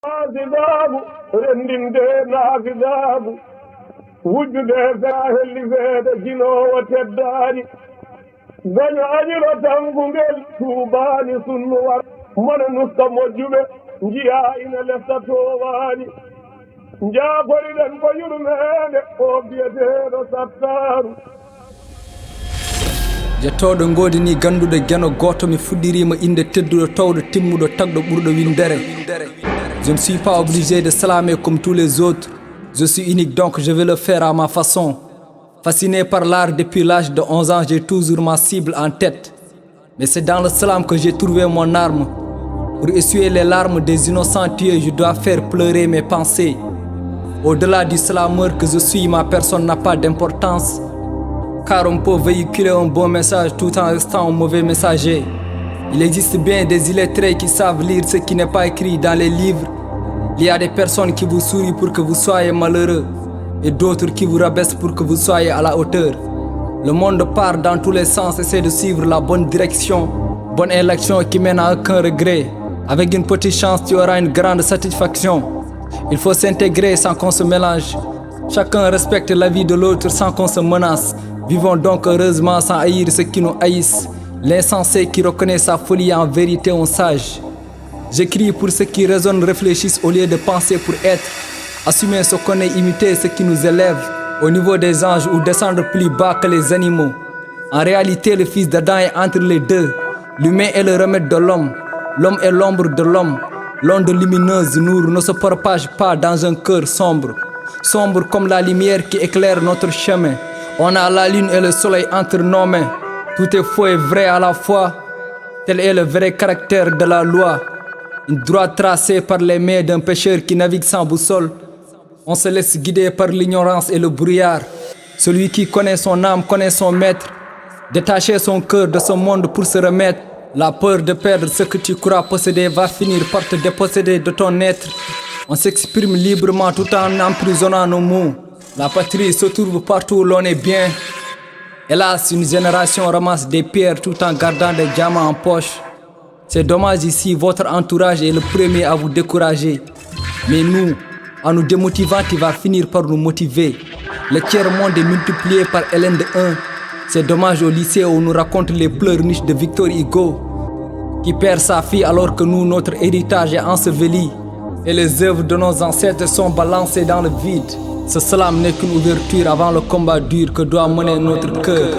Nafidabu, rendinde nafidabu, wujjude helli feede jinowo teddani, gañañiro tangugel tuubani sunnu war, mona nuska moƴƴuɓe jiya ina lefta towani, jaaforiɗen ko yurmede o biyeteɗo Sattaru. Jettoɗo godini ganduɗo gueno goto mi fuɗɗirima inde tedduɗo tawɗo timmuɗo tagɗo ɓurɗo windere. Je ne suis pas obligé de slamer comme tous les autres. Je suis unique donc je vais le faire à ma façon. Fasciné par l'art depuis l'âge de 11 ans, j'ai toujours ma cible en tête. Mais c'est dans le slam que j'ai trouvé mon arme. Pour essuyer les larmes des innocents tués, je dois faire pleurer mes pensées. Au-delà du slameur que je suis, ma personne n'a pas d'importance. Car on peut véhiculer un bon message tout en restant un mauvais messager. Il existe bien des illettrés qui savent lire ce qui n'est pas écrit dans les livres. Il y a des personnes qui vous sourient pour que vous soyez malheureux et d'autres qui vous rabaissent pour que vous soyez à la hauteur. Le monde part dans tous les sens, essaie de suivre la bonne direction. Bonne élection qui mène à aucun regret. Avec une petite chance, tu auras une grande satisfaction. Il faut s'intégrer sans qu'on se mélange. Chacun respecte la vie de l'autre sans qu'on se menace. Vivons donc heureusement sans haïr ceux qui nous haïssent. L'insensé qui reconnaît sa folie est en vérité un sage. J'écris pour ceux qui raisonnent, réfléchissent au lieu de penser pour être. Assumer ce qu'on est, imiter ce qui nous élève au niveau des anges ou descendre plus bas que les animaux. En réalité, le fils d'Adam est entre les deux. L'humain est le remède de l'homme. L'homme est l'ombre de l'homme. L'onde lumineuse Nour ne se propage pas dans un cœur sombre. Sombre comme la lumière qui éclaire notre chemin. On a la lune et le soleil entre nos mains. Tout est faux et vrai à la fois. Tel est le vrai caractère de la loi. Une droite tracée par les mains d'un pêcheur qui navigue sans boussole. On se laisse guider par l'ignorance et le brouillard. Celui qui connaît son âme connaît son maître. Détacher son cœur de ce monde pour se remettre. La peur de perdre ce que tu crois posséder va finir par te déposséder de ton être. On s'exprime librement tout en emprisonnant nos mots. La patrie se trouve partout où l'on est bien. Hélas, une génération ramasse des pierres tout en gardant des diamants en poche. C'est dommage ici, votre entourage est le premier à vous décourager. Mais nous, en nous démotivant, tu vas finir par nous motiver. Le tiers-monde est multiplié par Hélène de 1. C'est dommage au lycée où on nous raconte les pleurniches de Victor Hugo, qui perd sa fille alors que nous, notre héritage est enseveli. Et les œuvres de nos ancêtres sont balancées dans le vide. Ce slam n'est qu'une ouverture avant le combat dur que doit mener notre cœur.